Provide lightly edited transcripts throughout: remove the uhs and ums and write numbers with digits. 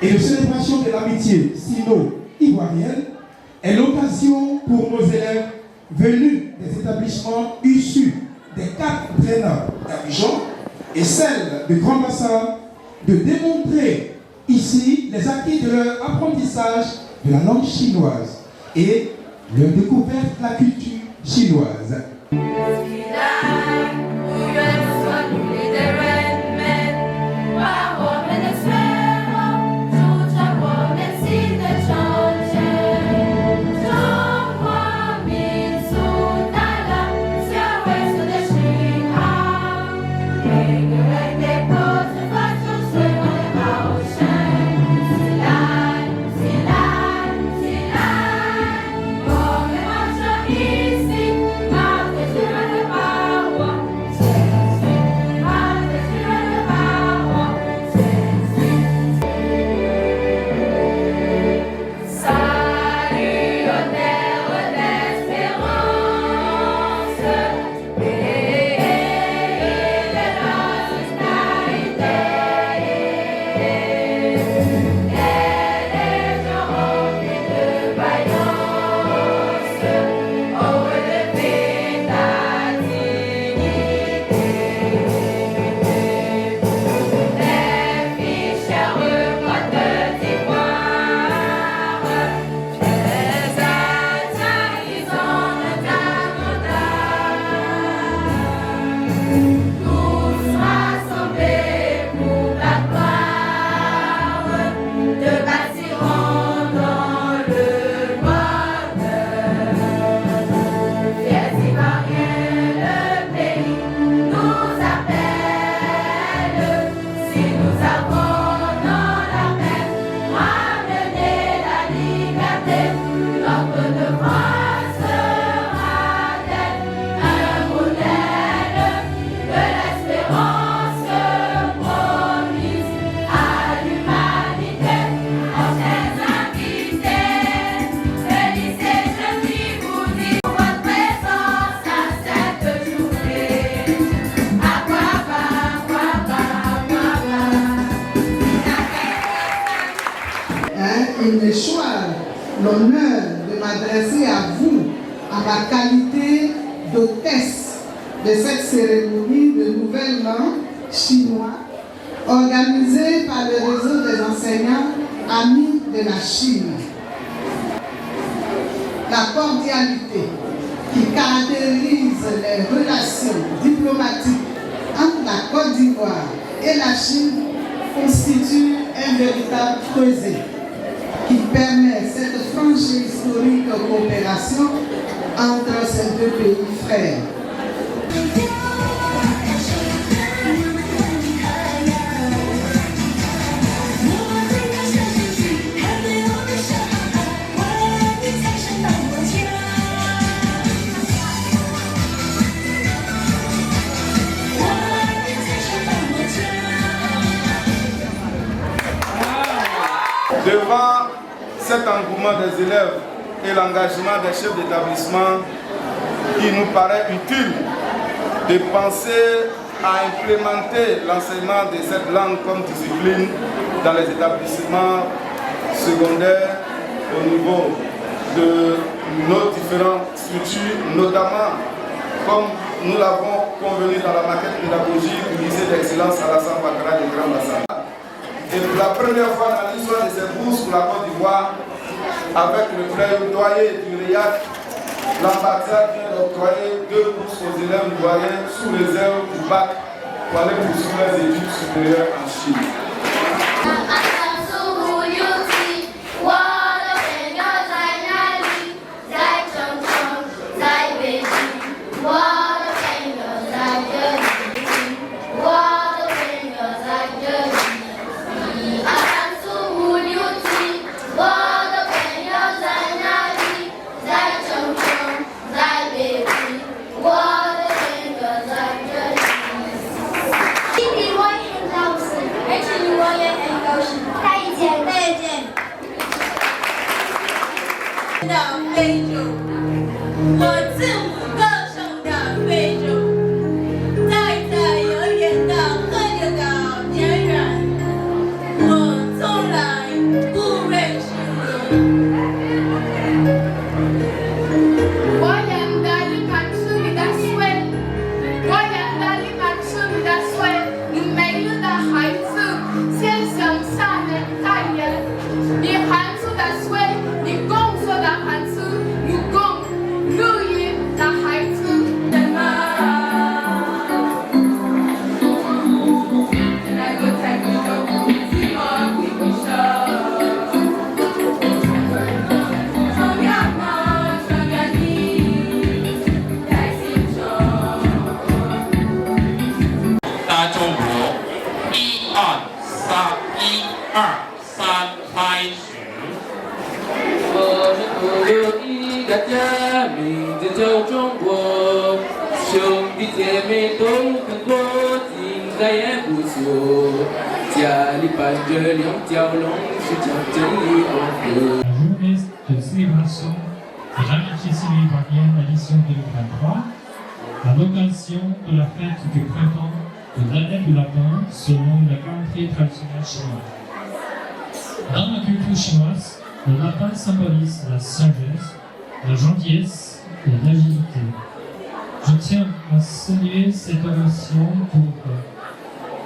Et la célébration de l'amitié sino-ivoirienne est l'occasion pour nos élèves venus des établissements issus des 4 prénoms d'Abidjan et celle de Grand Bassam de démontrer ici les acquis de leur apprentissage de la langue chinoise et leur découverte de la culture chinoise. Il me choisit l'honneur de m'adresser à vous en ma qualité d'hôtesse de cette cérémonie de Nouvelle Langue chinoise organisée par le réseau des enseignants amis de la Chine. La cordialité qui caractérise les relations diplomatiques entre la Côte d'Ivoire et la Chine constitue un véritable creuset qui permet cette franche et historique coopération entre ces deux pays frères. Devant cet engouement des élèves et l'engagement des chefs d'établissement, il nous paraît utile de penser à implémenter l'enseignement de cette langue comme discipline dans les établissements secondaires au niveau de nos différentes structures, notamment comme nous l'avons convenu dans la maquette pédagogique du lycée d'excellence Alassane Ouattara de Grand Bassam. Et pour la première fois dans l'histoire de ces bourses pour la Côte d'Ivoire, avec le plaidoyer du RIAC, l'ambassade vient d'octroyer 2 bourses aux élèves ivoiriens sous réserve du bac pour aller poursuivre leurs études supérieures en Chine. La journée de célébration de l'amitié sino-ivoirienne édition 2023, à l'occasion de la fête du printemps de l'année du lapin selon le calendrier traditionnel chinois. Dans la culture chinoise, le lapin symbolise la sagesse, la gentillesse et l'agilité. Je tiens à saluer cette occasion pour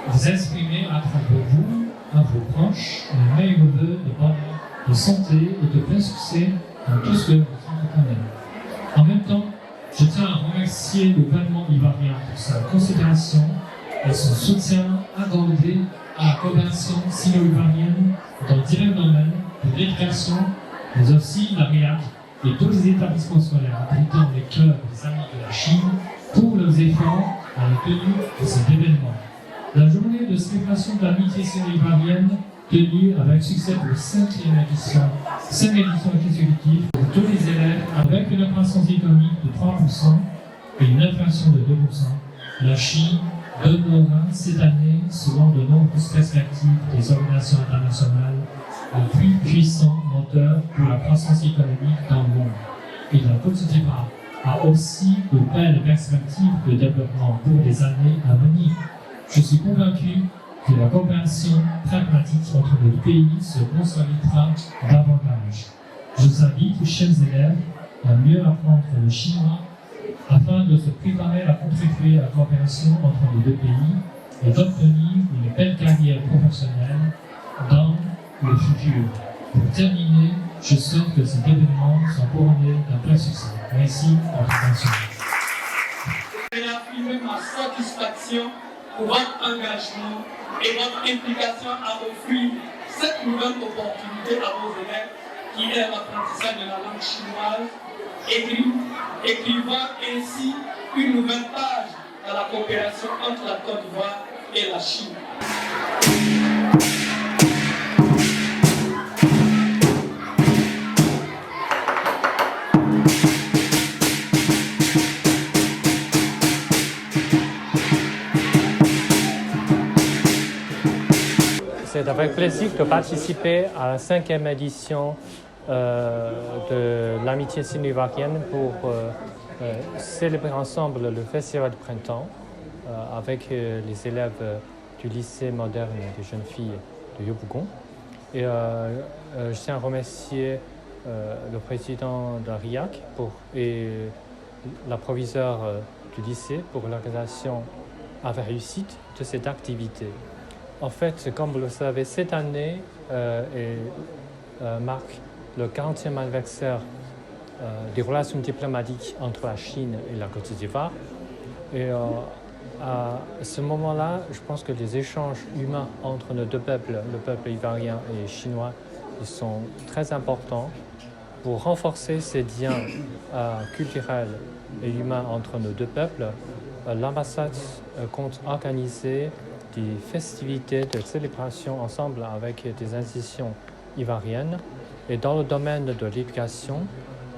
vous exprimer à travers vous, à vos proches, les meilleurs vœux de bonheur, de santé et de plein succès dans tout ce que vous entreprenez. En même temps, je tiens à remercier le gouvernement ivoirien pour sa considération et son soutien accordé à la coopération sino-ivoirienne dans divers domaines de l'éducation, mais aussi la RIAC et tous les établissements scolaires abritant les clubs des Amis de la Chine pour leurs efforts à la tenue de cet événement. La journée de célébration de l'amitié sino-ivoirienne tenue avec succès pour la 5e édition, 5 éditions consécutives pour tous les élèves avec une croissance économique de 3% et une inflation de 2%. La Chine donnera cette année, selon de nombreuses perspectives des organisations internationales, un plus puissant moteur pour la croissance économique dans le monde. Et la Côte d'Ivoire a aussi de belles perspectives de développement pour les années à venir. Je suis convaincu que la coopération pragmatique entre les deux pays se consolidera davantage. Je vous invite, chers élèves, à mieux apprendre le chinois afin de se préparer à contribuer à la coopération entre les deux pays et d'obtenir une belle carrière professionnelle dans le futur. Pour terminer, je souhaite que cet événement soit couronné d'un plein succès. Merci pour votre attention. Réaffirmer ma satisfaction pour votre engagement et votre implication à offrir cette nouvelle opportunité à vos élèves qui est l'apprentissage de la langue chinoise, écrivant ainsi une nouvelle page dans la coopération entre la Côte d'Ivoire et la Chine. C'est avec plaisir de participer à la 5e édition de l'amitié sino-ivoirienne pour célébrer ensemble le festival de printemps avec les élèves du lycée moderne des jeunes filles de Yopougon. Et je tiens à remercier le président de RIAC et la proviseure du lycée pour l'organisation avec réussite de cette activité. En fait, comme vous le savez, cette année marque le 40e anniversaire des relations diplomatiques entre la Chine et la Côte d'Ivoire. Et à ce moment-là, je pense que les échanges humains entre nos deux peuples, le peuple ivoirien et chinois, ils sont très importants pour renforcer ces liens culturels et humains entre nos deux peuples. L'ambassade compte organiser des festivités de célébration ensemble avec des institutions ivoiriennes. Et dans le domaine de l'éducation,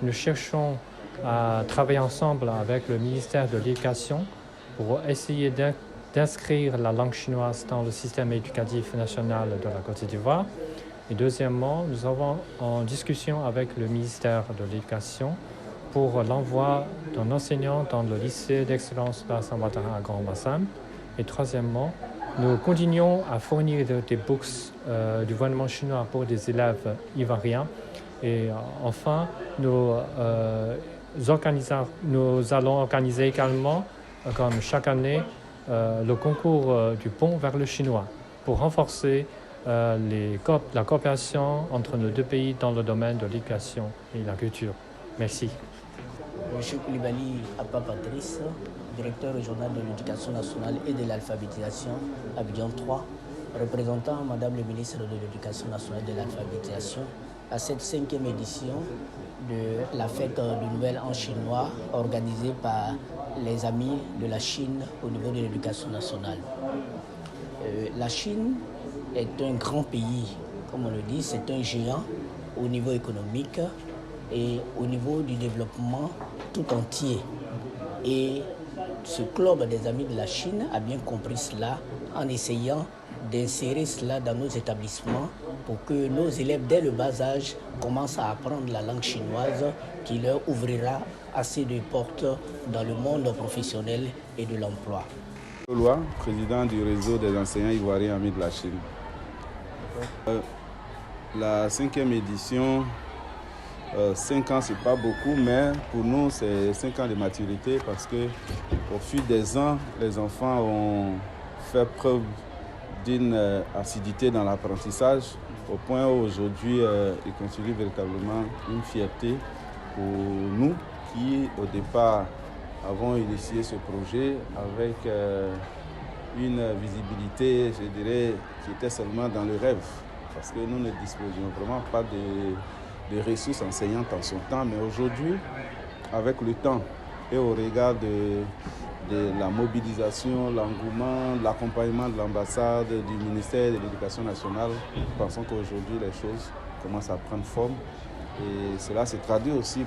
nous cherchons à travailler ensemble avec le ministère de l'Éducation pour essayer d'inscrire la langue chinoise dans le système éducatif national de la Côte d'Ivoire. Et deuxièmement, nous avons en discussion avec le ministère de l'Éducation pour l'envoi d'un enseignant dans le lycée d'excellence Alassane Ouattara à Grand Bassam. Et troisièmement, nous continuons à fournir des bourses du gouvernement chinois pour des élèves ivoiriens. Et enfin, nous allons organiser également, comme chaque année, le concours du pont vers le chinois pour renforcer la coopération entre nos deux pays dans le domaine de l'éducation et la culture. Merci. Monsieur Koulibaly Abba Patrice, directeur régional de l'éducation nationale et de l'alphabétisation, Abidjan 3, représentant Madame le ministre de l'Éducation nationale et de l'alphabétisation à cette 5e édition de la fête du Nouvel An chinois organisée par les amis de la Chine au niveau de l'éducation nationale. La Chine est un grand pays, comme on le dit, c'est un géant au niveau économique et au niveau du développement tout entier. Et ce club des amis de la Chine a bien compris cela en essayant d'insérer cela dans nos établissements pour que nos élèves, dès le bas âge, commencent à apprendre la langue chinoise qui leur ouvrira assez de portes dans le monde professionnel et de l'emploi. Loi, président du réseau des enseignants ivoiriens amis de la Chine. La 5e édition, 5 ans c'est pas beaucoup, mais pour nous c'est 5 ans de maturité parce que au fil des ans, les enfants ont fait preuve d'une assiduité dans l'apprentissage au point où aujourd'hui il constitue véritablement une fierté pour nous qui au départ avons initié ce projet avec une visibilité, je dirais, qui était seulement dans le rêve parce que nous ne disposions vraiment pas de ressources enseignantes en son temps, mais aujourd'hui, avec le temps et au regard de la mobilisation, l'engouement, l'accompagnement de l'ambassade, du ministère de l'Éducation nationale, nous pensons qu'aujourd'hui les choses commencent à prendre forme et cela se traduit aussi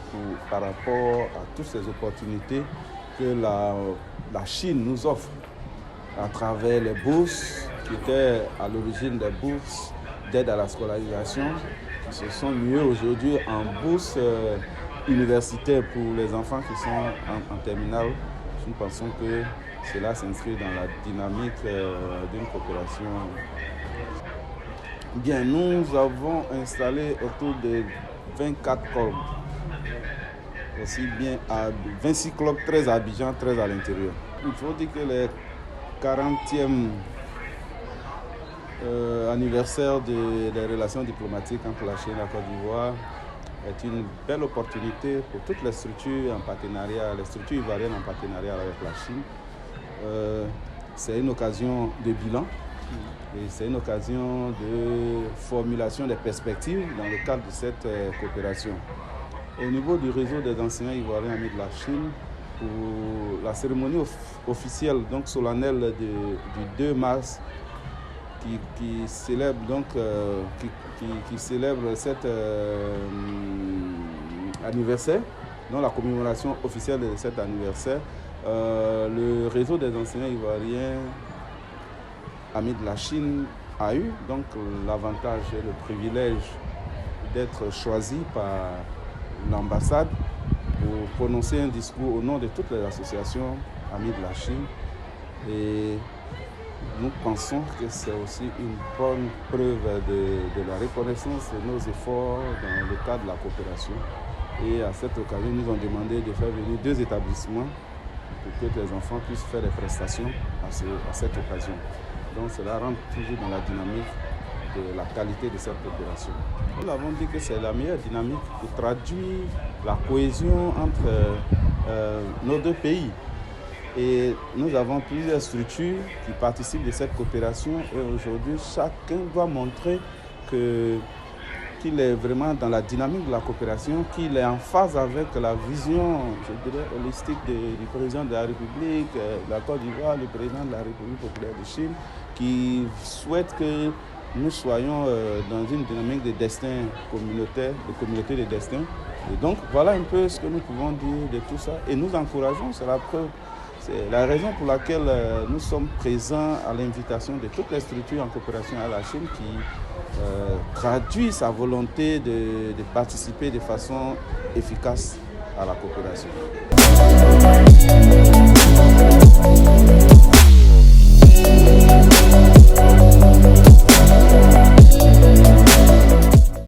par rapport à toutes ces opportunités que la Chine nous offre à travers les bourses qui étaient à l'origine des bourses d'aide à la scolarisation, qui se sont muées aujourd'hui en bourse universitaire pour les enfants qui sont en terminale. Nous pensons que cela s'inscrit dans la dynamique d'une coopération. Bien, nous avons installé autour de 24 clubs, aussi bien à 26 clubs, 13 à Abidjan, 13 à l'intérieur. Il faut dire que les 40e anniversaire des relations diplomatiques entre la Chine et la Côte d'Ivoire est une belle opportunité pour toutes les structures en partenariat, les structures ivoiriennes en partenariat avec la Chine. C'est une occasion de bilan et c'est une occasion de formulation des perspectives dans le cadre de cette coopération. Au niveau du réseau des enseignants ivoiriens amis de la Chine, pour la cérémonie officielle, donc solennelle du 2 mars, qui célèbre donc qui célèbre cet anniversaire, donc la commémoration officielle de cet anniversaire, le réseau des enseignants ivoiriens amis de la Chine a eu donc l'avantage et le privilège d'être choisi par l'ambassade pour prononcer un discours au nom de toutes les associations amies de la Chine. Et nous pensons que c'est aussi une bonne preuve de la reconnaissance de nos efforts dans le cadre de la coopération. Et à cette occasion, nous avons demandé de faire venir 2 établissements pour que les enfants puissent faire des prestations à cette occasion. Donc cela rentre toujours dans la dynamique de la qualité de cette coopération. Nous avons dit que c'est la meilleure dynamique pour traduire la cohésion entre nos 2 pays. Et nous avons plusieurs structures qui participent de cette coopération et aujourd'hui chacun doit montrer qu'il est vraiment dans la dynamique de la coopération, qu'il est en phase avec la vision, je dirais, holistique du président de la République, de la Côte d'Ivoire, le président de la République populaire de Chine, qui souhaite que nous soyons dans une dynamique de destin communautaire, de communauté de destin. Et donc voilà un peu ce que nous pouvons dire de tout ça. Et nous encourageons, c'est la preuve. C'est la raison pour laquelle nous sommes présents à l'invitation de toutes les structures en coopération à la Chine qui traduit sa volonté de participer de façon efficace à la coopération.